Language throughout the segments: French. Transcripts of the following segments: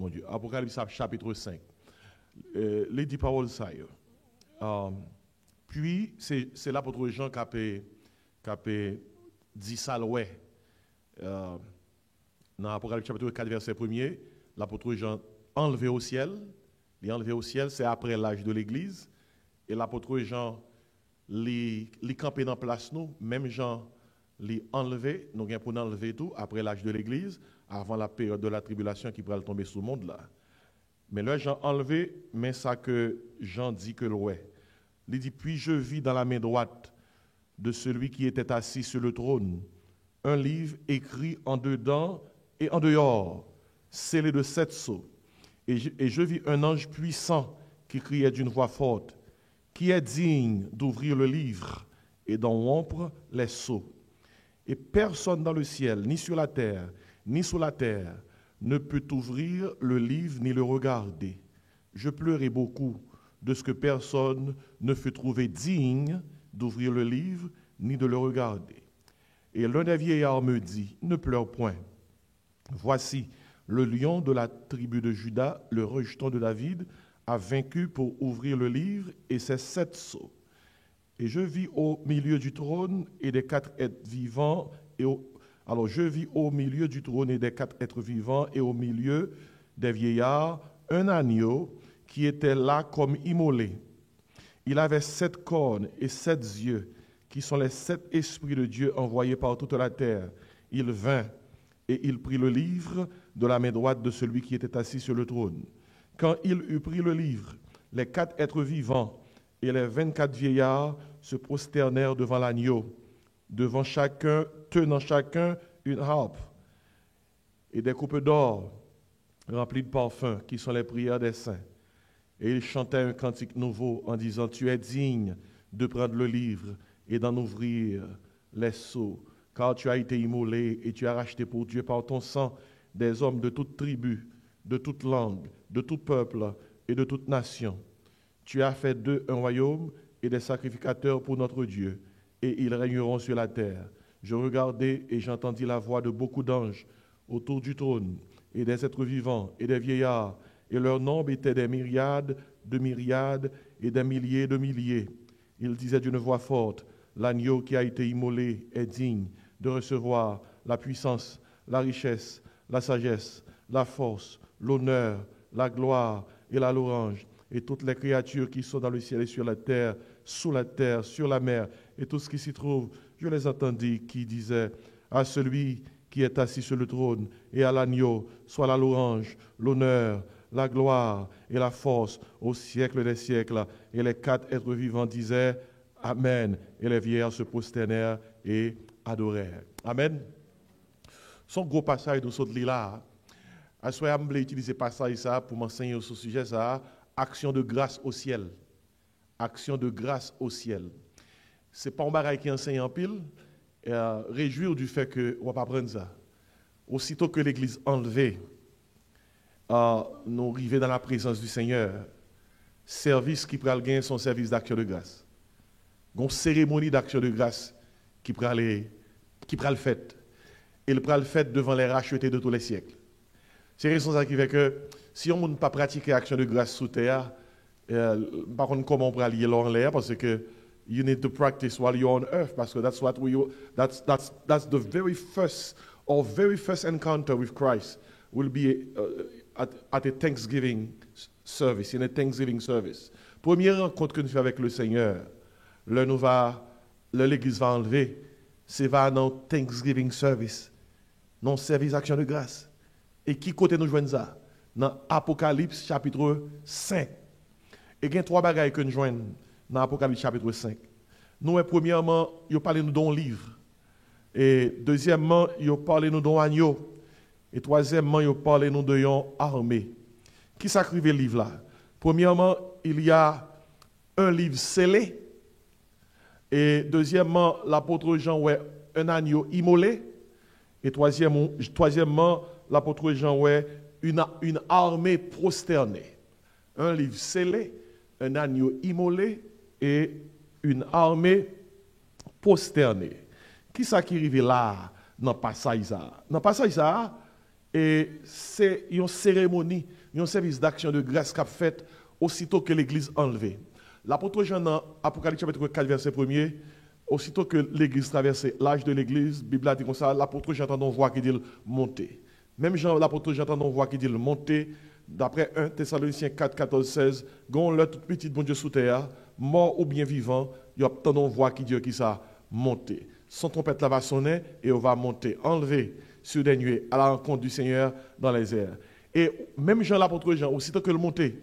mon Dieu, Apocalypse chapitre 5. Les 10 paroles ça. Puis, c'est l'apôtre Jean qui a dit ça, ouais. Dans Apocalypse chapitre 4, verset 1er, l'apôtre Jean enlevé au ciel. Il est enlevé au ciel, c'est après l'âge de l'Église. Et l'apôtre Jean, il campé dans place, nous, même Jean, il enlevé, nous avons pour enlever tout, après l'âge de l'Église, avant la période de la tribulation qui pourrait tomber sur le monde là. Mais là, Jean enlevé, mais ça que Jean dit que l'ouest. Il dit, puis je vis dans la main droite de celui qui était assis sur le trône, un livre écrit en dedans et en dehors, scellé de 7 sceaux. Et je vis un ange puissant qui criait d'une voix forte, qui est digne d'ouvrir le livre et d'en rompre les sceaux. Et personne dans le ciel, ni sur la terre, ni sous la terre, ne peut ouvrir le livre ni le regarder. Je pleurais beaucoup de ce que personne ne fut trouvé digne d'ouvrir le livre ni de le regarder. Et l'un des vieillards me dit, ne pleure point. Voici, le lion de la tribu de Juda, le rejeton de David, a vaincu pour ouvrir le livre et ses 7 sceaux. Et je vis au milieu du trône et des 4 êtres vivants. Alors je vis au milieu du trône et des 4 êtres vivants et au milieu des vieillards un agneau qui était là comme immolé. Il avait 7 cornes et 7 yeux, qui sont les 7 esprits de Dieu envoyés par toute la terre. Il vint et il prit le livre de la main droite de celui qui était assis sur le trône. Quand il eut pris le livre, les 4 êtres vivants et les 24 vieillards se prosternèrent devant l'agneau, tenant chacun une harpe et des coupes d'or remplies de parfums, qui sont les prières des saints. Et ils chantaient un cantique nouveau en disant, tu es digne de prendre le livre et d'en ouvrir les sceaux, car tu as été immolé et tu as racheté pour Dieu par ton sang des hommes de toute tribu, de toute langue, de tout peuple et de toute nation. Tu as fait d'eux un royaume et des sacrificateurs pour notre Dieu, et ils régneront sur la terre. Je regardai et j'entendis la voix de beaucoup d'anges autour du trône, et des êtres vivants et des vieillards, et leur nombre était des myriades de myriades et des milliers de milliers. Ils disaient d'une voix forte, l'agneau qui a été immolé est digne de recevoir la puissance, la richesse, la sagesse, la force, l'honneur, la gloire et la louange. Et toutes les créatures qui sont dans le ciel et sur la terre, sous la terre, sur la mer, et tout ce qui s'y trouve, je les entendis qui disaient à celui qui est assis sur le trône et à l'agneau, soit la louange, l'honneur, la gloire et la force au siècle des siècles. Et les 4 êtres vivants disaient Amen. Et les vieillards se prosternèrent et adorèrent. Amen. Son gros passage de ce là. Je vais utiliser ce passage ça pour m'enseigner sur ce sujet ça. Action de grâce au ciel. Action de grâce au ciel. Ce n'est pas un bagage qui enseigne en pile. Réjouir du fait qu'on ne va pas prendre ça. Aussitôt que l'Église enlevée, nous arrivons dans la présence du Seigneur, service qui pourra gagner son service d'action de grâce. Une cérémonie d'action de grâce qui pourra le fait. Et il pourra le fait devant les rachetés de tous les siècles. C'est raison ça qui fait que si on ne peut pas pratiquer l'action de grâce sous terre, par contre, comment on peut lier en l'air, parce que you need to practice while you're on earth, parce que that's the very first encounter with Christ will be at a Thanksgiving service, in a Thanksgiving service. Première rencontre que nous faisons avec le Seigneur, l'Église va enlever, c'est va dans Thanksgiving service, non service d'action de grâce. Et qui côté nous joignons ça? Dans Apocalypse chapitre 5. Et il y a 3 bagailles que nous joignons dans Apocalypse chapitre 5. Nous, premièrement, il parle nous d'un livre. Et deuxièmement, il parle nous d'un agneau. Et troisièmement, il parle nous d'une armée. Qui s'écrit le livre là? Premièrement, il y a un livre scellé. Et deuxièmement, l'apôtre Jean ouais un agneau immolé. Et troisièmement, l'apôtre Jean ouais une armée prosternée. Un livre scellé, un agneau immolé et une armée prosternée. Qui ça qui arrive là dans le passage ça? Dans le passage ça, Et c'est une cérémonie, un service d'action de grâce qu'a fait aussitôt que l'église enlevée. L'apôtre Jean dans Apocalypse chapitre 4 verset 1er, aussitôt que l'église traversait l'âge de l'église, la Bible a dit comme ça, l'apôtre Jean entend voix qui dit monter. Même Jean, l'apôtre Jean entend voix qui dit monter, d'après 1 Thessaloniciens 4, 14, 16, gon le tout petit bon Dieu sous terre, mort ou bien vivant, il y a une voix qui dit qui ça monter. Son trompette là va sonner et on va monter, enlever sur des nuées à la rencontre du Seigneur dans les airs. Et même Jean, l'apôtre Jean, aussitôt que le monter,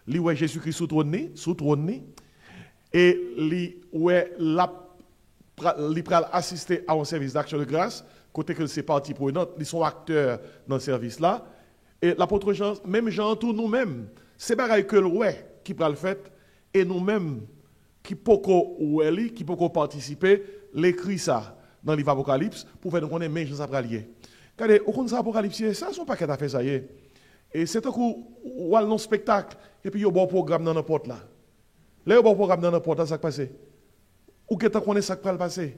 lui ouais Jésus-Christ sous trône, et lui ouais il pral assister à un service d'action de grâce, côté que c'est partie prenante, ils sont acteurs dans ce service-là. Et l'apôtre Jean, même Jean, tout nous-mêmes, c'est pareil que le ouais qui pral le fait, et nous-mêmes qui pouvons participer, l'écrit ça dans l'Apocalypse Apocalypse pour faire nous connaître mais Jean ça lié. Regardez, au compte ça Apocalypse, ça son paquet d'affaires ça y est. Et c'est un coup ou un spectacle et puis il y a un bon programme dans n'importe là. Là il y a un bon programme dans n'importe ça qui passe. Ou que tu connais ça qui va passer.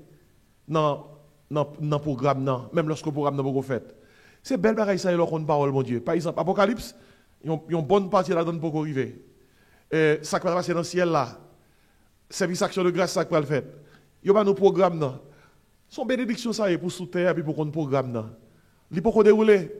Non programme non, même lorsque le programme n'a pas fait. C'est belle bagaille ça il leur parole mon Dieu. Par exemple Apocalypse, il y a une bonne partie là-dedans pour arriver. Et ça qui va passer dans le ciel là. Service action de grâce ça qui va le faire. Il y a pas nos programmes non. Son bénédiction ça est pour sous terre puis pour qu'on programme non. Il peut dérouler,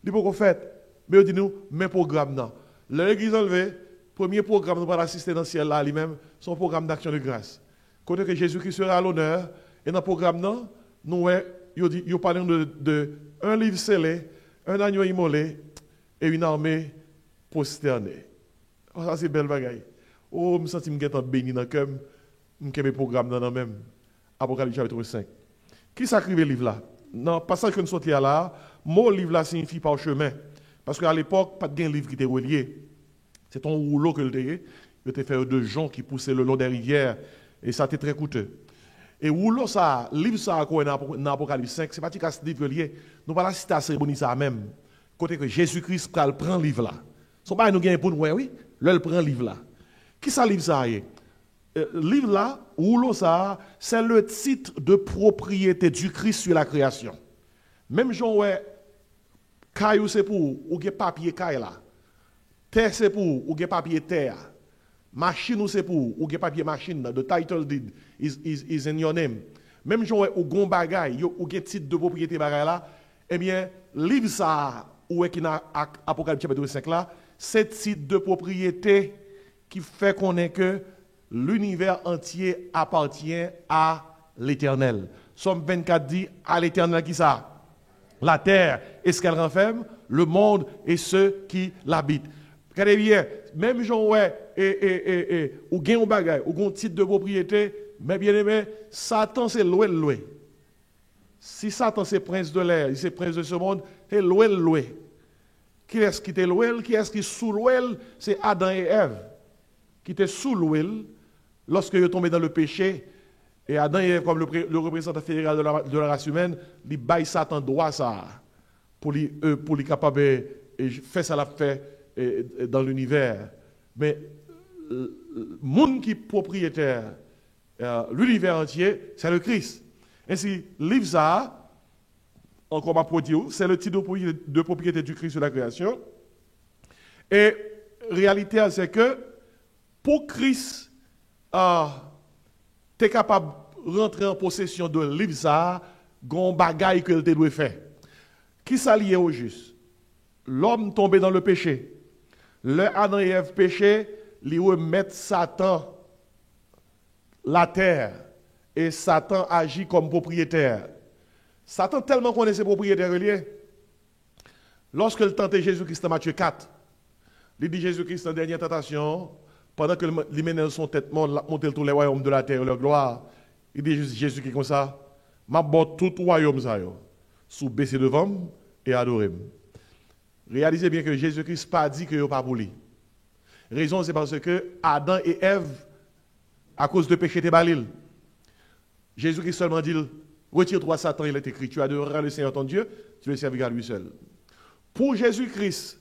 il peut fait. Mais on dit nous mais programme non. L'église enlevée, premier programme nous va assister dans le ciel là lui-même, son programme d'action de grâce. Côté que Jésus-Christ sera à l'honneur et dans le programme non, nous il parle de un livre scellé, un agneau immolé et une armée prosternée. Oh, ça c'est belle bagaille. Oh, je me sens béni dans le cœur, je me programme dans le même. Apocalypse chapitre 5. Qui s'écrit le livre là? Dans le passage que nous sommes là, mot livre là signifie parchemin. Parce qu'à l'époque, pas de livre qui était relié. C'est un rouleau que le était. Il était fait de joncs qui poussaient le long des rivières. Et ça était très coûteux. Et rouleau ça, livre ça, dans Apocalypse 5, c'est pas ce livre lié. Nous allons citer à la cérémonie ça même. Côté que Jésus-Christ prend le livre là. Son pas nous gagne pour nous, oui, le prend le livre là. Qui ça livre ça? Livre là, rouleau ça, c'est le titre de propriété du Christ sur la création. Même Jean, ouais, caillou c'est pour, ou gen papier caille là. Terre c'est pour, ou gen papier terre. Machine c'est pour, ou gen papier machine. The title deed is in your name. Même Jean, ouais, ou gon bagay, ou gen titre de propriété bagay là, eh bien, livre ça, ou est qui n'a Apocalypse chapitre 5 là, c'est titre de propriété qui fait qu'on est que l'univers entier appartient à l'Éternel. Somme 24 dit à l'Éternel qui ça? La terre et ce qu'elle renferme, le monde et ceux qui l'habitent. Regardez bien, même Jean ouais, ou gain ou bagay, ou gon titre de propriété, mais bien aimé, Satan c'est loin. Si Satan c'est prince de l'air, c'est prince de ce monde, c'est loin. Qui est-ce qui est loin? Qui est-ce qui est sous l'ouel? C'est Adam et Ève. Qui étaient sous l'ouel lorsque ils sont tombés dans le péché. Et Adam et Ève, comme le représentant fédéral de la race humaine, ils baillent Satan droit ça pour les capable de faire ça la fait dans l'univers. Mais le monde qui est propriétaire, l'univers entier, c'est le Christ. Ainsi, livre ça, encore ma produit, c'est le titre de propriété du Christ sur la création. Et réalité, c'est que pour Christ, tu es capable de rentrer en possession de livre ça, gon bagaille que tu dois faire. Qui s'allie au juste? L'homme tombé dans le péché. Le Adam et Ève péché, ils remettent Satan la terre. Et Satan agit comme propriétaire. Satan tellement connaît ses propriétaires reliés. Lorsque il tentait Jésus-Christ dans Matthieu 4, il dit Jésus-Christ en dernière tentation, pendant que il menait son tête monter tous les royaumes de la terre, leur gloire, il dit Jésus-Christ comme ça, m'a bot tout royaume ça yo, sous baisser devant et adorer. Réalisez bien que Jésus-Christ pas dit que yo pas pour lui. Raison c'est parce que Adam et Ève à cause de péché étaient balil. Jésus-Christ seulement dit retire-toi Satan, il est écrit, tu adoreras le Seigneur ton Dieu, tu le serviras à lui seul. Pour Jésus-Christ,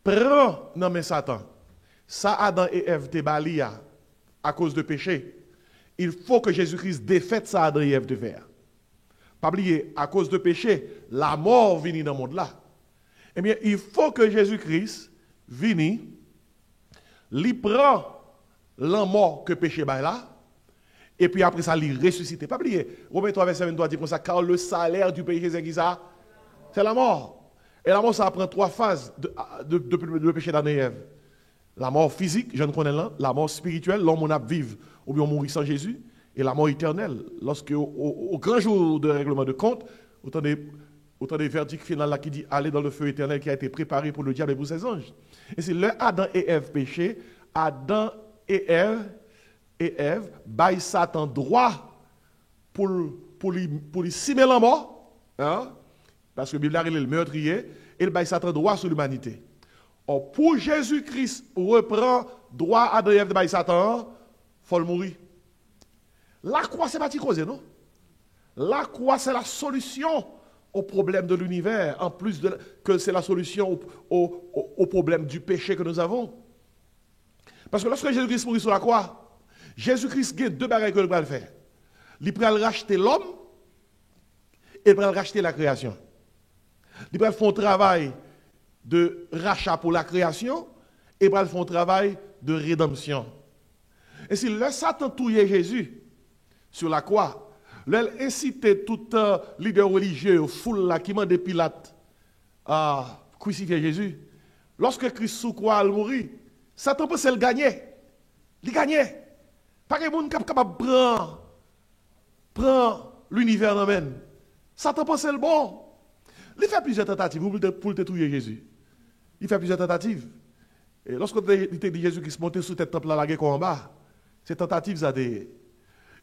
prends non mais Satan. Ça Adam et Ève te balia à cause de péché. Il faut que Jésus-Christ défaite ça Adam et Ève de faire. Pas oublier, à cause de péché, la mort vient dans le monde là. Eh bien, il faut que Jésus-Christ vienne, il prend la mort que péché bail là, et puis après ça, il ressuscite. Pas oublier, Romains 3, verset 23 dit comme ça, car le salaire du péché, c'est qui ça? C'est la mort. Et la mort, ça prend 3 phases de péché d'Adam et Ève. La mort physique, je ne connais pas, la mort spirituelle, l'homme on a vivre ou bien on mourit sans Jésus, et la mort éternelle. Lorsque au grand jour de règlement de compte, autant des verdicts finaux là qui dit aller dans le feu éternel qui a été préparé pour le diable et pour ses anges. Et c'est le Adam et Ève péché, Adam et Ève baillent Satan droit pour lui simer la mort, hein? Parce que la Bible a le meurtrier, et il baille Satan droit sur l'humanité. Or, pour Jésus-Christ reprend droit Adam et Ève de baille Satan, il faut le mourir. La croix, c'est pas cause, non? La croix, c'est la solution au problème de l'univers, en plus que c'est la solution au problème du péché que nous avons. Parce que lorsque Jésus-Christ mourit sur la croix, Jésus-Christ a 2 bagages que il va le faire. Il va racheter l'homme et il va racheter la création. Il va faire un travail de rachat pour la création et il va faire un travail de rédemption. Et si le Satan touillait Jésus sur la croix, il incitait tout leader religieux, foule là qui m'a des Pilate à crucifier Jésus. Lorsque Christ sous croix a mouru, Satan pensait le gagner. Il gagnait. Pas que monde capable de prendre l'univers dans le Satan pensait le bon. Il fait plusieurs tentatives pour te tuer Jésus. Il fait plusieurs tentatives. Et lorsque il te dit Jésus qui se montait sous tête temple la guerre en bas, ces tentatives ça des.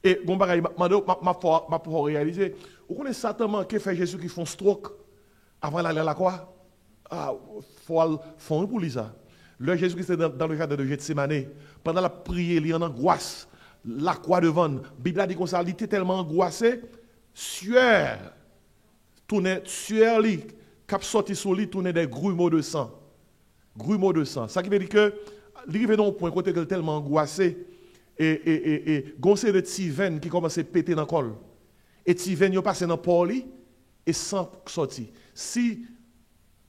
Et bon bagaille m'a pour réaliser. Vous connaissez Satan qui fait Jésus qui font stroke avant d'aller à la croix. Ah, faut pour lui ça. Le Jésus qui était dans le jardin de Gethsémane, pendant la prière, il est en angoisse. La croix devant. La Bible a dit comme ça, il était tellement angoissé, sueur. Tournait sueur lui, cap sorti sur lui, tournait des grumeaux de sang. Grumeaux de sang. Ça qui veut dire que, il arrive dans un point côté qu'il est tellement angoissé, et goncer de petits veines qui commençaient à péter dans le col. Et petits veines, ils passent dans le port et sans sortir. Si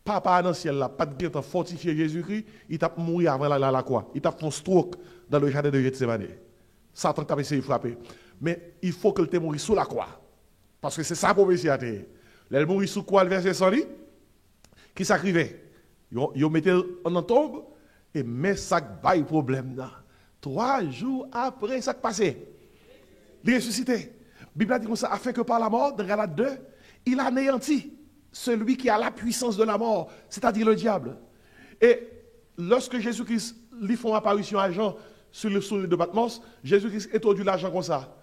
Papa dans le ciel, là, pas de guerre, fortifié Jésus-Christ, il t'a mouru avant la croix. Il t'a fait un stroke dans le jardin de Gethsémane. Satan t'a essayé de frapper. Mais il faut que tu mourir sous la croix. Parce que c'est ça pour prophétie à terre. Elle mourit sous quoi le verset 100 qui s'acrivait. Ils mettaient en tombe et mais ça bail problème là. 3 jours après ça passé. Il ressuscité. La Bible a dit comme ça, afin que par la mort, dans Galates 2, il anéantit celui qui a la puissance de la mort, c'est-à-dire le diable. Et lorsque Jésus-Christ lui font apparition à Jean sur le sol de Patmos, Jésus-Christ introduit l'argent comme ça.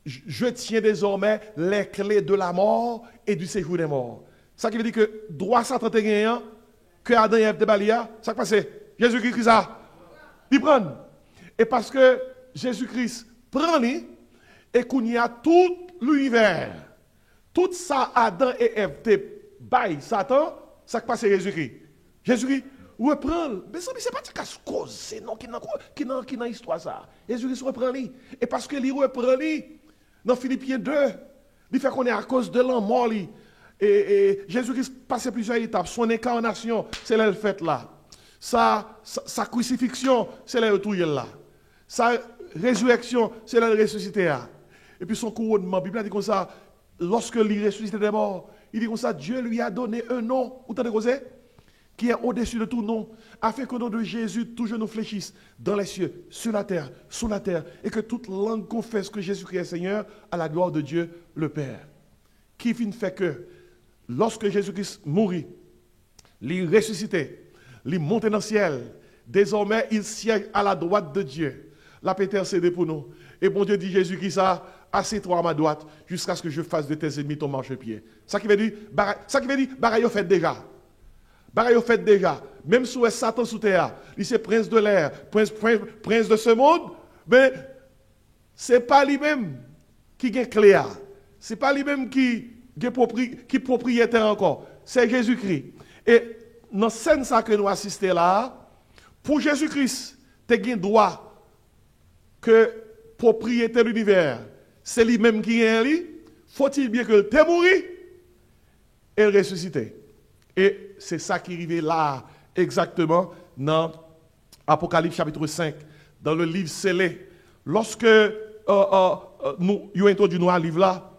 Je tiens désormais les clés de la mort et du séjour des morts. Ça qui veut dire que droit Satan te gagne, que Adam et Ève te balia, ça qui passe. Jésus-Christ ça, il prend. Et parce que Jésus-Christ prend lui, et qu'il y a tout l'univers, tout ça Adam et Ève te bail Satan, ça qui passe Jésus-Christ. Jésus-Christ reprend. Mais ça, c'est pas de cause, c'est non qui dans l'histoire ça. Jésus-Christ reprend lui. Et parce que lui reprend lui, dans Philippiens 2, il fait qu'on est à cause de la mort. Et Jésus-Christ passe plusieurs étapes. Son incarnation, c'est là le fait là. Sa crucifixion, c'est là le touyer là. Sa résurrection, c'est là le ressuscité là. Et puis son couronnement, la Bible dit comme ça, lorsque il ressuscite des morts, il dit comme ça, Dieu lui a donné un nom, vous t'en avez qui est au-dessus de tout nom, afin qu'au nom de Jésus, tout genou fléchisse dans les cieux, sur la terre, sous la terre, et que toute langue confesse que Jésus-Christ est Seigneur, à la gloire de Dieu le Père. Qui fait que, lorsque Jésus-Christ mourit, il ressuscité, il monté dans le ciel, désormais il siège à la droite de Dieu. La paix intercédé pour nous. Et bon Dieu dit Jésus-Christ ça, assieds-toi à ma droite, jusqu'à ce que je fasse de tes ennemis ton marchepied. Ça qui veut dire, bagaille fait déjà. Bagaille fait déjà. Même sous Satan sous terre, il c'est prince de l'air, prince de ce monde, mais c'est pas lui-même qui est clé. C'est pas lui-même qui est propriétaire encore. C'est Jésus-Christ. Et dans scène ça que nous assistons là, pour Jésus-Christ, tu as droit que propriétaire de l'univers, c'est lui-même qui est lui. Faut-il bien que tu es mort et ressuscité. Et c'est ça qui arrivait là, exactement, dans Apocalypse chapitre 5, dans le livre scellé. Lorsque nous introduisons nous à livre là,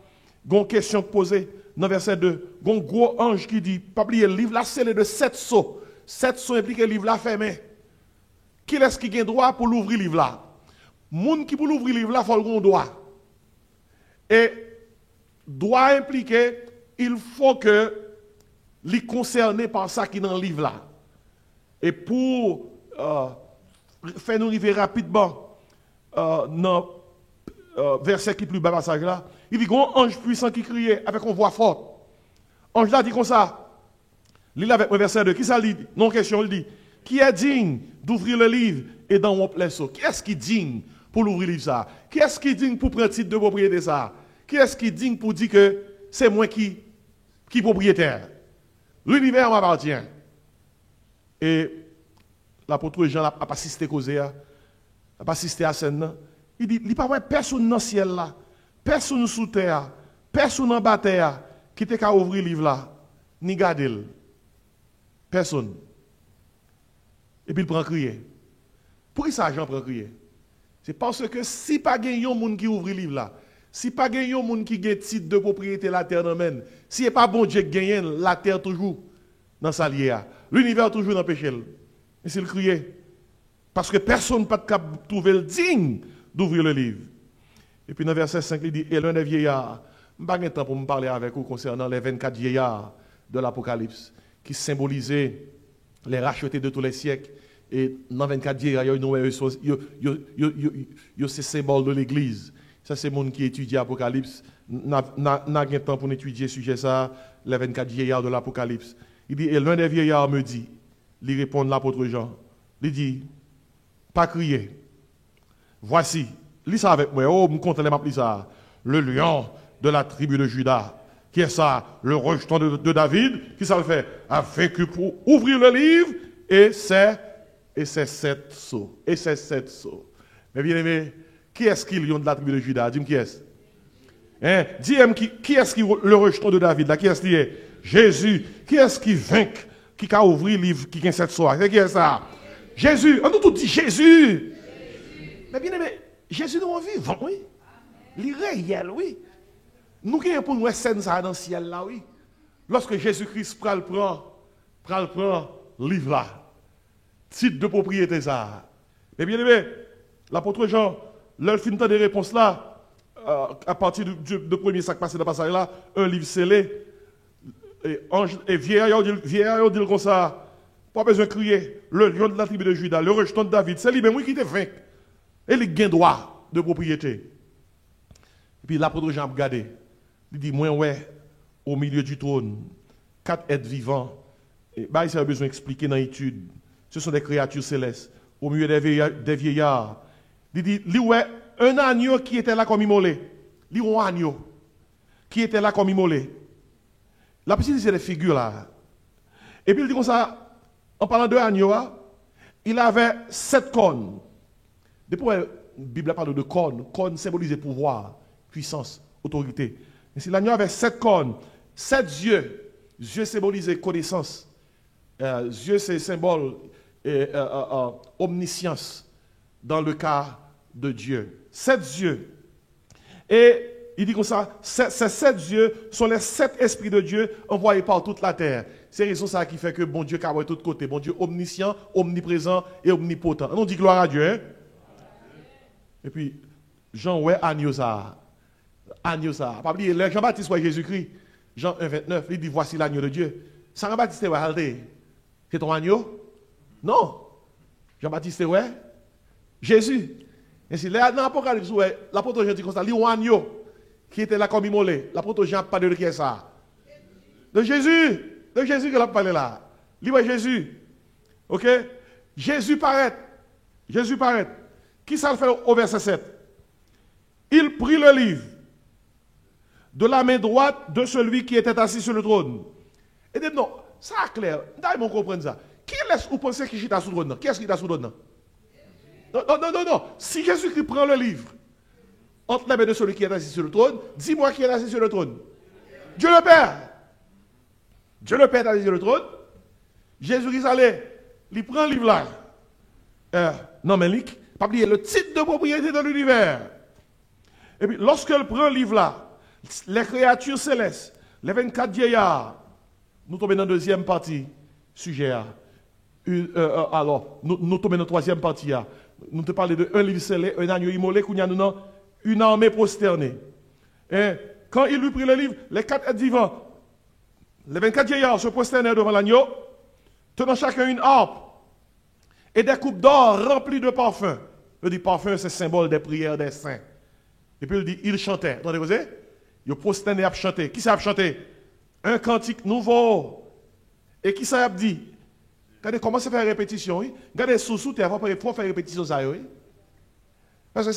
il y a une question posée dans verset 2. Il y a un gros ange qui dit, pas oublier, le livre là scellé de 7 sceaux. 7 sceaux impliquent le livre là fermé. Qui est-ce qui a droit pour l'ouvrir le livre là? Moun qui pour l'ouvrir le livre là, il faut le droit. Et droit impliquer, il faut que les concernés par ça qui est dans le livre là. Et pour faire nous arriver rapidement dans verset qui est plus bas passage là, il dit un ange puissant qui criait avec une voix forte. Ange là dit comme ça. Lis avec le verset 2. Qui ça dit? Non question, il dit. Qui est digne d'ouvrir le livre et d'en remplir ça? Qui est-ce qui est digne pour l'ouvrir le livre ça? Qui est-ce qui est digne pour prendre titre de propriété ça? Qui est-ce qui est digne pour dire que c'est moi qui propriétaire? L'univers m'appartient. Et l'apôtre Jean n'a pas assisté causé, n'a pas assisté à scène. Il dit, il n'y a pas personne dans le ciel là, personne sous terre, personne en bas terre qui t'a qu'à ouvrir le livre là, ni garder le. Personne. Et puis il prend crier. Pourquoi ça Jean prend crier? C'est parce que si pas gagne un monde qui ouvre le livre là, si pas gagne un monde qui gagne titre de propriété la terre dans men, si n'est pas bon Dieu qui gagne la terre toujours dans sa liée, l'univers toujours dans péché. Et c'est le crier. Parce que personne n'a pas de trouver le digne d'ouvrir le livre. Et puis dans verset 5, il dit, et l'un des vieillards, je n'ai pas de temps pour me parler avec vous concernant les 24 vieillards de l'Apocalypse, qui symbolisaient les rachetés de tous les siècles. Et dans 24 vieillards, il y a ces symboles de l'Église. Ça, c'est le monde qui étudie l'Apocalypse. N'a pas de temps pour étudier ce sujet, ça, les 24 vieillards de l'Apocalypse. Il dit, et l'un des vieillards me dit, il répond à l'apôtre Jean, il dit, pas crier. Voici, lis ça avec moi, oh, me compte les m'appeler ça. Le lion de la tribu de Juda. Qui est ça? Le rejeton de David. Qui ça le fait? A vaincu pour ouvrir le livre. Et c'est 7 sceaux. Et c'est 7 sceaux. Mais bien aimé, qui est-ce qui est le lion de la tribu de Juda? Dis-moi qui est-ce? Hein? Dis-moi qui est-ce qui est le rejeton de David? Là, qui est-ce qui est? Jésus. Qui est-ce qui vainc? Qui a ouvert le livre? Qui a 7 sceaux? C'est qui est ça? Jésus. On nous tout dit Jésus. Mais bien aimé, Jésus nous vivant, oui. Il est réel, oui. Nous qui pour nous scène ça dans le ciel là, oui. Lorsque Jésus-Christ prend le livre là, titre de propriété ça. Mais bien aimé, l'apôtre Jean, leur fin de réponse là, à partir du premier sac passé dans le passage là, un livre scellé, et vieillard dit comme ça, pas besoin de crier, le lion de la tribu de Juda, le rejeton de David, c'est lui-même qui te vainc. Et il a droit de propriété. Et puis l'apôtre Jean a regardé. Il dit, moi, ouais, au milieu du trône, 4 êtres vivants. Et bah, il a besoin d'expliquer dans l'étude. Ce sont des créatures célestes. Au milieu des vieillards. Il dit, ouais, un agneau qui était là comme immolé. Il dit, un agneau qui était là comme immolé. La petite, c'est des figures là. Et puis il dit comme ça, en parlant de agneau, il avait 7 cornes. Depuis la Bible parle de cornes. Cornes symbolisent pouvoir, puissance, autorité. Et si l'agneau avait 7 cornes, 7 yeux, yeux symbolisent connaissance, yeux c'est symbole omniscience dans le cas de Dieu. 7 yeux. Et il dit comme ça, ces 7 yeux sont les 7 esprits de Dieu envoyés par toute la terre. C'est raison ça qui fait que bon Dieu qui de tous côtés, bon Dieu omniscient, omniprésent et omnipotent. On dit gloire à Dieu. Hein? Et puis, Jean, ouais, agneau ça. Agneau ça. Pas oublier, Jean-Baptiste, ouais, Jésus-Christ. Jean 1, 29, il dit, voici l'agneau de Dieu. Jean-Baptiste, ouais, c'est ton agneau? Non. Jean-Baptiste, ouais, Jésus. Et si là, dans l'Apocalypse, ouais, l'apôtre Jean dit comme ça, il y a un agneau qui était là comme immolé. L'apôtre Jean parle de qui est ça? De Jésus. De Jésus que l'a parlé là. Il ouais, Jésus. Ok? Jésus paraît. Jésus paraît. Qui ça le fait au verset 7? Il prit le livre de la main droite de celui qui était assis sur le trône. Et dit non, ça est clair. D'ailleurs, on comprend ça. Qui est-ce que vous pensez qui est sur le trône? Qui est-ce qui est sur le trône? Non. Si Jésus-Christ prend le livre entre les mains de celui qui est assis sur le trône, dis-moi qui est assis sur le trône. Dieu le Père. Dieu le Père a désigné le trône. Jésus-Christ allait, il prend le livre là. Non, mais pas oublier le titre de propriété de l'univers. Et puis, lorsqu'elle prend le livre là, les créatures célestes, les 24 vieillards, nous tombons dans la deuxième partie, sujet. Alors, nous tombons dans la troisième partie. Nous te parlons de un livre scellé, un agneau immolé, une armée prosternée. Et quand il lui prit le livre, les 4 êtres vivants, les 24 vieillards se prosternaient devant l'agneau, tenant chacun une harpe et des coupes d'or remplies de parfums. Il dit parfum, c'est symbole des prières des saints. Et puis il dit, il chantait. Attendez, vous savez? Il prosterné à chanter. Qui ça a chanté? Un cantique nouveau. Et qui ça a dit? Regardez comment ça fait répétition. Oui? Regardez sous terre, il faut faire répétition ça. Oui? Parce que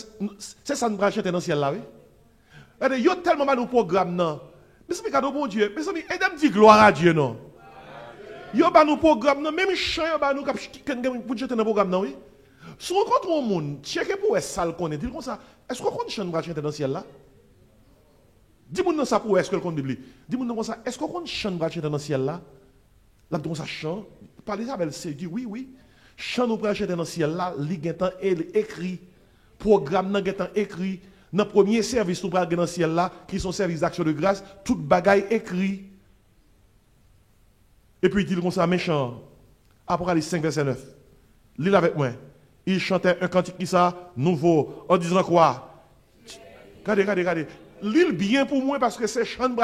c'est ça nous va chanter dans le ciel là. Oui? Regardez, il y a tellement mal au programme. Non? Mais c'est un bon Dieu. Mais c'est un dit gloire à Dieu. Non? Il y a un programme. Non? Même chant, il y a un pour chanter dans le programme. Non? Oui? Si on rencontre un monde, checkez pour est-ce ça qu'on est. Dis comme ça. Est-ce qu'on compte chant chanter dans le ciel là? Dis-moi ça pour est-ce que le compte Bible. Dis-moi ça. Est-ce qu'on compte chant chanter dans le ciel là? Là, on ça chant. Par Isabelle, c'est dit oui, oui. Chant nous chanter dans le ciel là, il est écrit. Programme est écrit. Dans le premier service, nous parlons dans le ciel là, qui sont services d'action de grâce, tout bagaille écrit. Et puis il dit comme ça, méchant. Apocalypse 5, verset 9. Lis avec moi. Il chantait un cantique qui ça, nouveau, en disant quoi? Regardez. Lis bien pour moi parce que c'est chant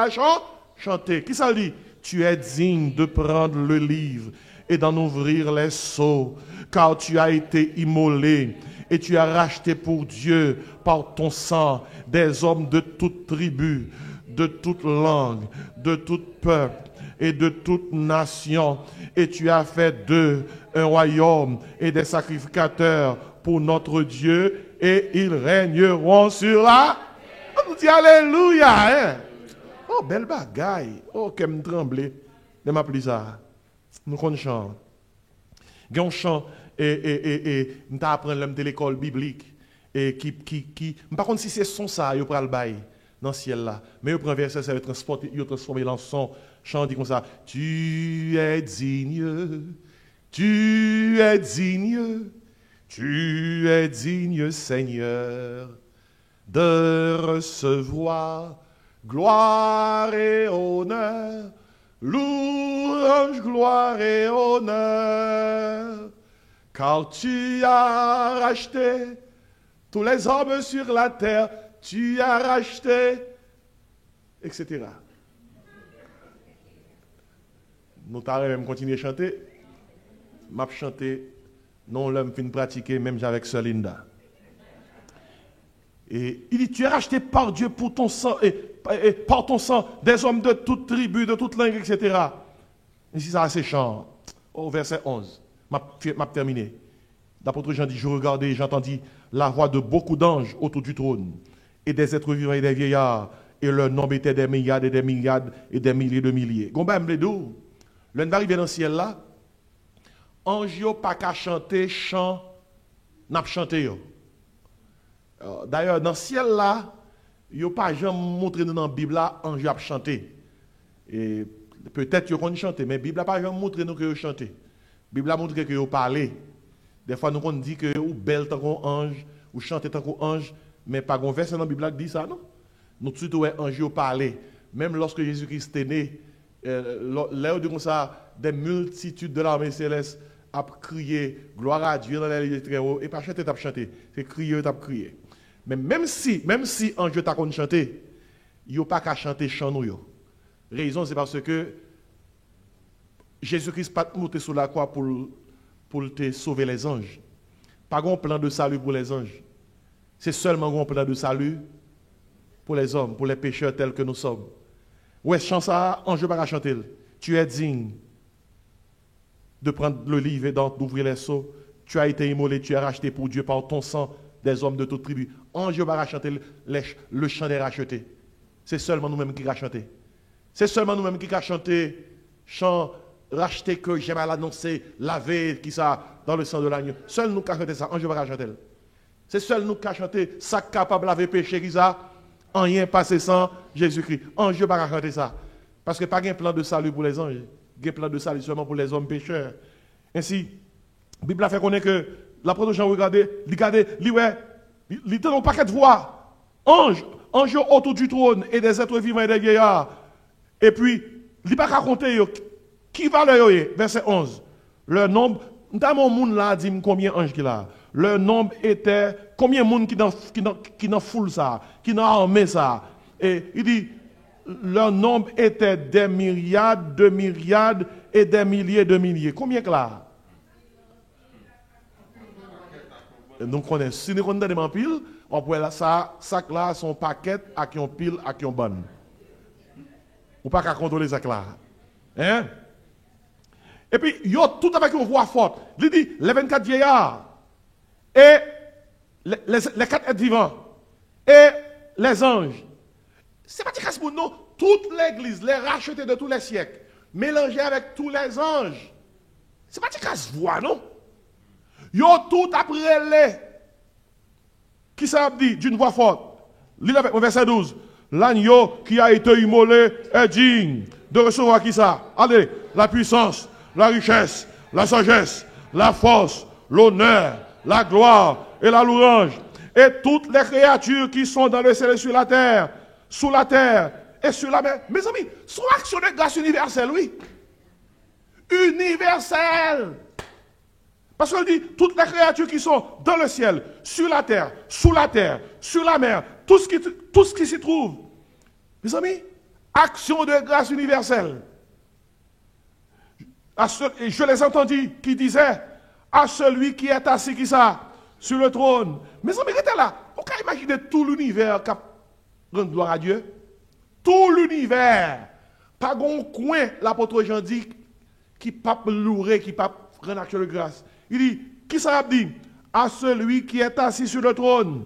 chanter. Qui ça dit? Tu es digne de prendre le livre et d'en ouvrir les sceaux, car tu as été immolé et tu as racheté pour Dieu par ton sang des hommes de toute tribu, de toute langue, de tout peuple et de toute nation. Et tu as fait d'eux un royaume et des sacrificateurs pour notre Dieu, et ils régneront sur la... On nous dit Alléluia, hein? Oh, belle bagaille. Oh, qu'elle me tremble de m'appeler ça. Nous connaissons chant. Il y a un chant, et nous apprenons l'homme de l'école biblique, et par contre, si c'est son ça, il prend le bail dans le ciel là. Mais il prend verset, ça va transporter, il transformer en son. Chant dit comme ça. Tu es digne, Seigneur, de recevoir gloire et honneur, louange, gloire et honneur, car tu as racheté tous les hommes sur la terre, tu as racheté, etc. Nous t'arrêtons même continuer à chanter. M'a chanté, non l'homme fin pratiquer même avec Solinda. Et il dit, tu es racheté par Dieu pour ton sang, et par ton sang, des hommes de toute tribu, de toute langue, etc. Ici, ça c'est chant. Au verset 11, m'a terminé. L'apôtre Jean dit, je regardais et j'entendis la voix de beaucoup d'anges autour du trône, et des êtres vivants et des vieillards, et leur nombre était des milliards et des milliards et des milliers de milliers. Gomba m'bledou, l'un d'arriver dans le ciel là, ange yo pas qu'à chanter chant, n'a chanté yo. D'ailleurs, dans le ciel là, il n'y a pas jamais montré dans la Bible là, ange a chanté. Et peut-être qu'ils ont chanté, mais la Bible n'a pas jamais montré nous que vous chanté. La Bible a montré que vous parlé. Des fois, nous on dit que vous belle tant qu'on ange, ou chantez tant qu'on ange, mais pas un verset dans la Bible qui dit ça, non? Nous tout de suite, ouais, ange parlé. Même lorsque Jésus-Christ est né, là où dit comme ça, des multitudes de l'armée céleste a crié gloire à Dieu dans les lieux très hauts, et pas chanter, t'as chanté. C'est crier, t'as crié. Mais même si ange t'a qu'on chanter, il n'y a pas qu'à chanter chant nous. Raison, c'est parce que Jésus-Christ pas monté sur la croix pour te sauver les anges. Pas un plan de salut pour les anges. C'est seulement un plan de salut pour les hommes, pour les pécheurs tels que nous sommes. Ouais, chant ça, ange pas qu'à chanter. Tu es digne de prendre le livre et d'ouvrir les sceaux. Tu as été immolé, tu es racheté pour Dieu par ton sang des hommes de toute tribu. Ange va chanter le chant des rachetés. C'est seulement nous-mêmes qui rachetons. C'est seulement nous-mêmes qui rachetons chant racheté que j'aime à l'annoncer, laver, qui ça, dans le sang de l'agneau. Seul nous qui chanter ça, ange va racheter. C'est seul nous qui chanter ça capable de laver péché qui ça, en rien passé sans Jésus-Christ. Ange va racheter ça. Parce que pas un plan de salut pour les anges. Il y a un plan de salut seulement pour les hommes pécheurs. Ainsi, la Bible a fait connaître que l'apôtre Jean regardait, il était un paquet de voix. Anges autour du trône et des êtres vivants et des vieillards. Et puis, il n'a pas raconté qui va le verset 11. Leur nombre, dans mon monde là, dit combien d'anges qu'il a. Leur nombre était, combien de monde qui dans foule ça, qui dans armée ça. Et il dit, leur nombre était des myriades de myriades et des milliers de milliers. Combien que là? Donc, si nous connaissons des piles, on peut ça là, son paquet à qui on pile, à qui on bonne. Ou pas qu'à contrôler ça là. Hein? Et puis, il y a tout avec une voix forte. Il dit, les 24 vieillards, et les 4 êtres vivants, et les anges. C'est pas dire que nous, toute l'église, les rachetés de tous les siècles, mélangés avec tous les anges. C'est pas dire qu'à se voit, non? Ils ont tout après les. Qui ça dit d'une voix forte? Lisez avec verset 12. L'agneau qui a été immolé est digne de recevoir qui ça? Allez, la puissance, la richesse, la sagesse, la force, l'honneur, la gloire et la louange. Et toutes les créatures qui sont dans le ciel et sur la terre, sous la terre et sur la mer. Mes amis, son action de grâce universelle, oui. Universelle. Parce qu'il dit, toutes les créatures qui sont dans le ciel, sur la terre, sous la terre, sur la mer, tout ce qui s'y trouve. Mes amis, action de grâce universelle. Et je les entendis qui disaient, à celui qui est assis, qui ça, sur le trône. Mes amis, restez là. On peut imaginer tout l'univers qui rend gloire à Dieu. Tout l'univers. Pas un coin, l'apôtre Jean dit, qui pape louer, qui pape rendre action de grâce. Il dit, qui ça a dit? À celui qui est assis sur le trône.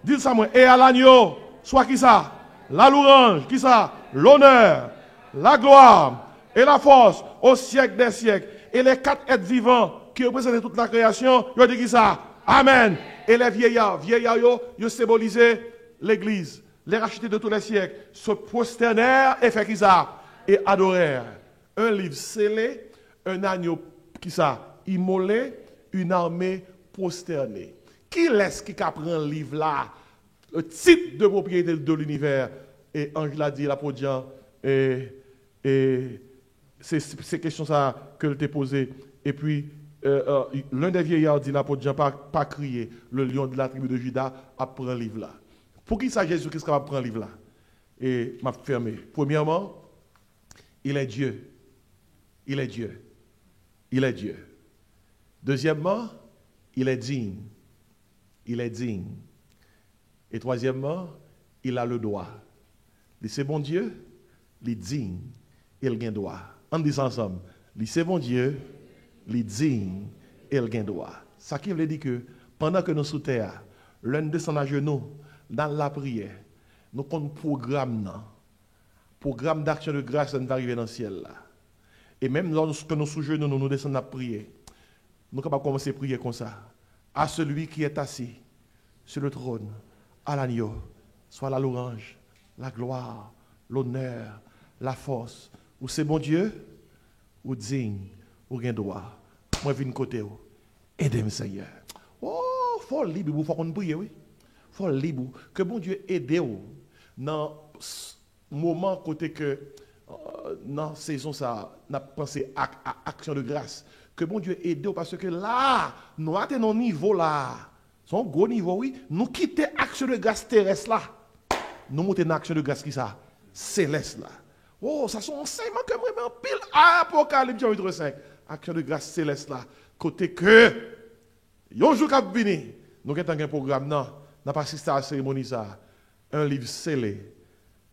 Dites ça moi. Et à l'agneau, soit qui ça? La louange, qui ça? L'honneur, la gloire et la force au siècle des siècles. Et les 4 êtres vivants qui représentent toute la création, ils ont dit qui ça? Amen. Et les vieillards, ils ont symbolisé l'église, les rachetés de tous les siècles, se prosternèrent et fait qui ça? Et adorèrent. Un livre scellé, un agneau qui ça? Immolé, une armée prosternée. Qui laisse qui apprend le livre là? Le titre de propriété de l'univers. Et Ange l'a dit, l'apôtre Jean, et c'est question ça que je t'ai posé. Et puis, l'un des vieillards dit, l'apôtre Jean, pas crier, le lion de la tribu de Juda apprend le livre là. Pour qui ça Jésus-Christ va prendre le livre là? Et m'a fermé. Premièrement, il est Dieu. Il est Dieu. Il est Dieu. Deuxièmement, il est digne. Il est digne. Et troisièmement, il a le droit. C'est bon Dieu, il est digne, il a le droit. On dit ça ensemble. C'est bon Dieu, il est digne, il a le droit. Ça qui veut dire que pendant que nous sous terre, l'un descend à genoux dans la prière, nous avons un programme d'action de grâce qui va arriver dans le ciel là. Et même lorsque nous sous genoux, nous descendons à prier. Nous sommes capables de commencer à prier comme ça. À celui qui est assis sur le trône, à l'agneau, soit la louange, la gloire, l'honneur, la force. Ou c'est bon Dieu, ou digne, ou gain droit. Moi, je viens de côté. Aidez-moi, Seigneur. Oh, il faut libre, il faut qu'on prie, oui. Il faut libre. Que bon Dieu aide dans le moment côté que, dans la saison, ça, on a pensé à action de grâce. Que bon Dieu aide parce que là, nous atteignons un niveau là. C'est un gros niveau, oui. Nous quittons l'action de grâce terrestre là. Nous montons une action de grâce qui ça? Céleste là. Oh, ça sont enseignements que vraiment pile Apocalypse chapitre 5. Action de grâce céleste là. Côté que, un jour qui vient, nous avons un programme, non, n'a pas assisté à la cérémonie ça. Un livre scellé,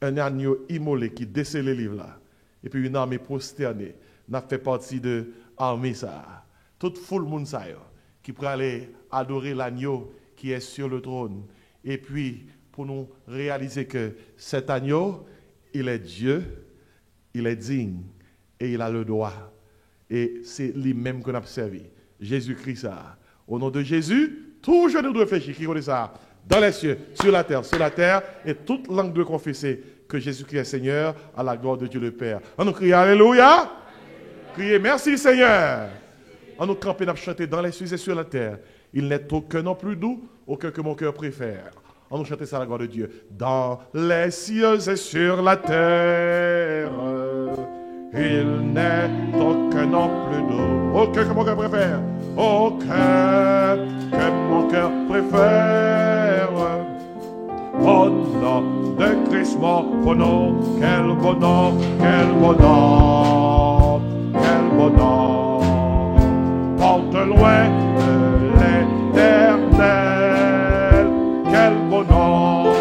un agneau immolé qui décèle le livre là. Et puis une armée prosternée. N'a fait partie de l'armée ça. Toute foule monde ça qui pourrait aller adorer l'agneau qui est sur le trône. Et puis, pour nous réaliser que cet agneau, il est Dieu, il est digne et il a le droit. Et c'est lui-même qu'on a servi. Jésus-Christ, ça. Au nom de Jésus, tout jeune doit réfléchir. Qui connaît ça? Dans les cieux, sur la terre, et toute langue doit confesser que Jésus-Christ est Seigneur, à la gloire de Dieu le Père. On nous crie Alléluia. Criez merci Seigneur. On nous campe et nous chanter dans les cieux et sur la terre. Il n'est aucun nom plus doux, aucun que mon cœur préfère. On nous chanter ça à la gloire de Dieu. Dans les cieux et sur la terre, il n'est aucun nom plus doux, aucun que mon cœur préfère. Aucun que mon cœur préfère. Au nom de Christ mon nom, quel bon nom, quel bon nom, quel bon nom. Porte loin de l'éternel, quel bon nom,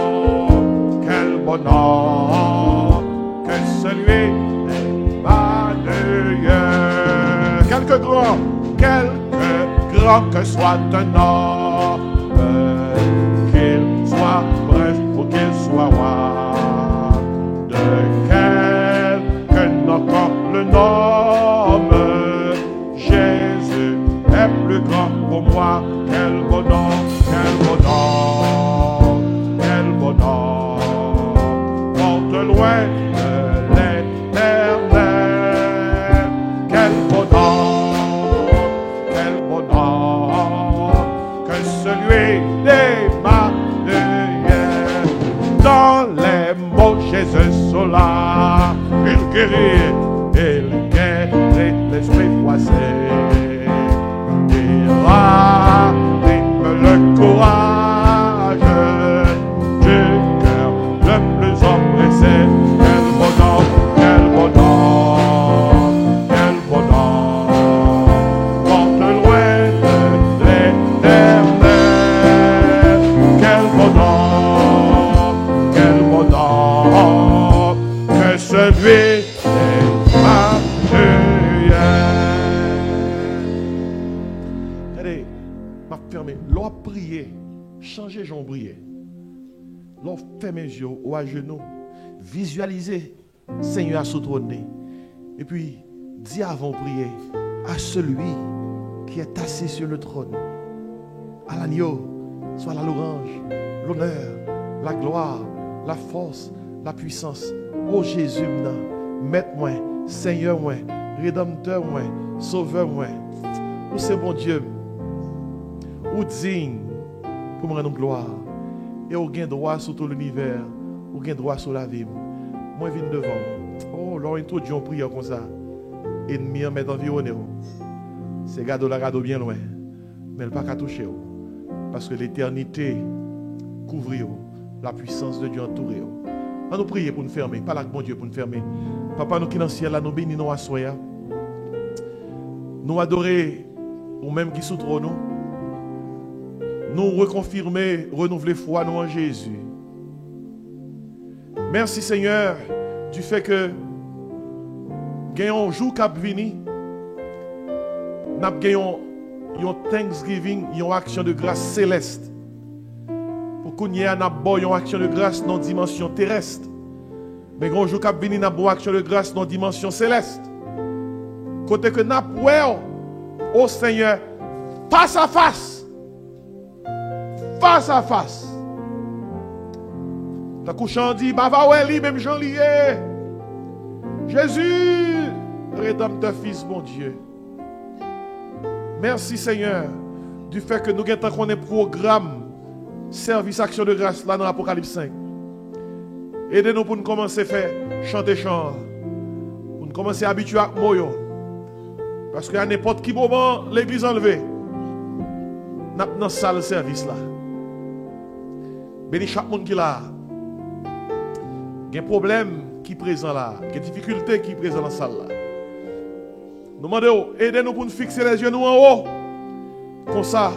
quel bon nom, que celui des Emmanuel. Quelque grand que soit un homme, qu'il soit bref ou qu'il soit roi, de quelque nom qu'on le nomme, Jésus est plus grand pour moi. Quel bon nom, quel bon nom, quel bon nom, porte loin de l'éternel. Quel bon nom, quel bon nom, que celui d'Emmanuel. Dans les mots Jésus sont là, il guérit l'esprit froissé. Il ranime le courage du cœur le plus oppressé. Quel bon nom, quel bon nom, quel bon nom, porte loin de l'éternel. Quel bon nom, que celui l'on prier, changer j'en briller. L'on fait mes yeux ou à genoux, visualiser Seigneur à trône. Et puis, dis avant prier à celui qui est assis sur le trône, à l'agneau, soit la louange, l'honneur, la gloire, la force, la puissance. Oh Jésus, maître-moi, Seigneur, moi, Rédempteur, moi, Sauveur, moi. Oh c'est bon Dieu. Ou digne pour me rendre gloire. Et au gain droit sur tout l'univers, au gain droit sur la vie. Moi, je viens devant. Oh, l'on introduit en prière comme ça. Ennemi en met environné. C'est gado la gado bien loin. Mais elle n'a pas qu'à toucher. Parce que l'éternité couvre. La puissance de Dieu entoure. On nous prier pour nous fermer. Pas là, bon Dieu, pour nous fermer. Papa, nous qui dans le ciel, nous bénissons, nous assoyons. Nous adorer, ou même qui sous trône. Nous reconfirmer, renouveler foi nous en Jésus. Merci Seigneur du fait que gagnons un jour cap vini, nous gagnons un Thanksgiving, une action de grâce céleste. Pour qu'on y ait une action de grâce dans dimension terrestre. Mais un jour cap vini, nous avons une action de grâce dans dimension céleste. Côté que nous avons au Seigneur face à face. Face à face. La couchant dit, bah va ouais, même Jean lié. Jésus, Rédempteur Fils, mon Dieu. Merci Seigneur du fait que nous avons un programme service action de grâce là dans l'Apocalypse 5. Aidez-nous pour nous commencer à faire chanter chant. Pour nous commencer à habituer à Moyo. Parce qu'à n'importe quel moment, l'église enlevée. Nous avons dans salle service là. Bénis chaque monde qui est là. Il y a un problème qui est présent là. Il y a une difficulté qui est présent dans la salle là. Nous demandons, aidez-nous pour nous fixer les yeux nous en haut. Comme ça,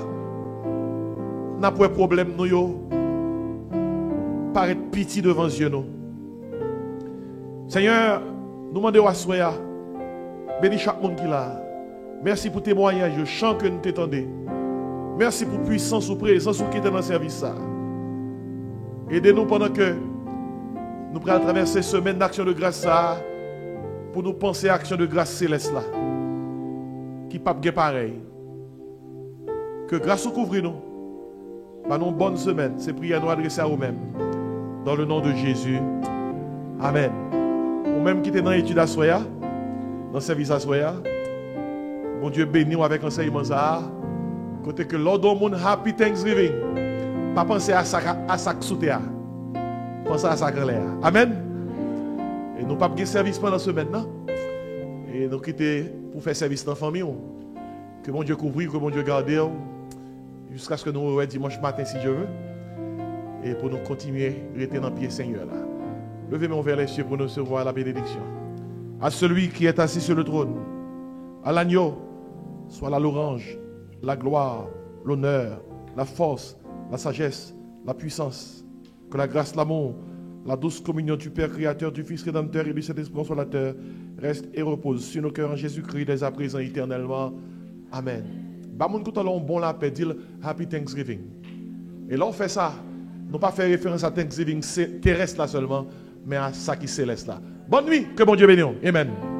nous n'avons pas de problème nous. Paraître petit devant les yeux nous. Seigneur, nous demandons à Soya. Bénis chaque monde qui est là. Merci pour témoignage, je chante que nous t'étendons. Merci pour puissance ou présence ou qui est dans le service ça. Aidez-nous pendant que nous prenons traverser cette semaine d'action de grâce ça, pour nous penser à l'action de grâce céleste là. Qui pas pareil. Que grâce nous couvre nous. Par une bonne semaine. C'est prière nous adresser à nous-mêmes. Dans le nom de Jésus. Amen. Ou même qui était dans l'étude à Soya, dans le service à Soya, bon Dieu béni avec l'enseignement ça. Côté que l'ordre au monde happy Thanksgiving. Pas penser à ça souter. Pensez à ça clair. Amen. Et nous pas de service pendant ce maintenant. Et nous quitter pour faire service dans la famille. Que mon Dieu couvre, que mon Dieu garde jusqu'à ce que nous revoyons dimanche matin si je veux. Et pour nous continuer à rester dans le pied Seigneur là. Levez-moi vers les cieux pour nous recevoir la bénédiction. À celui qui est assis sur le trône, à l'agneau, soit la louange, la gloire, l'honneur, la force, la sagesse, la puissance, que la grâce, l'amour, la douce communion du Père créateur, du Fils rédempteur et du Saint-Esprit consolateur reste et repose sur nos cœurs en Jésus-Christ dès à présent éternellement. Amen. Bamoun koutalon bon la paix, dit Happy Thanksgiving. Et là on fait ça, non pas faire référence à Thanksgiving terrestre là seulement, mais à ça qui est céleste là. Bonne nuit, que bon Dieu bénisse. Amen.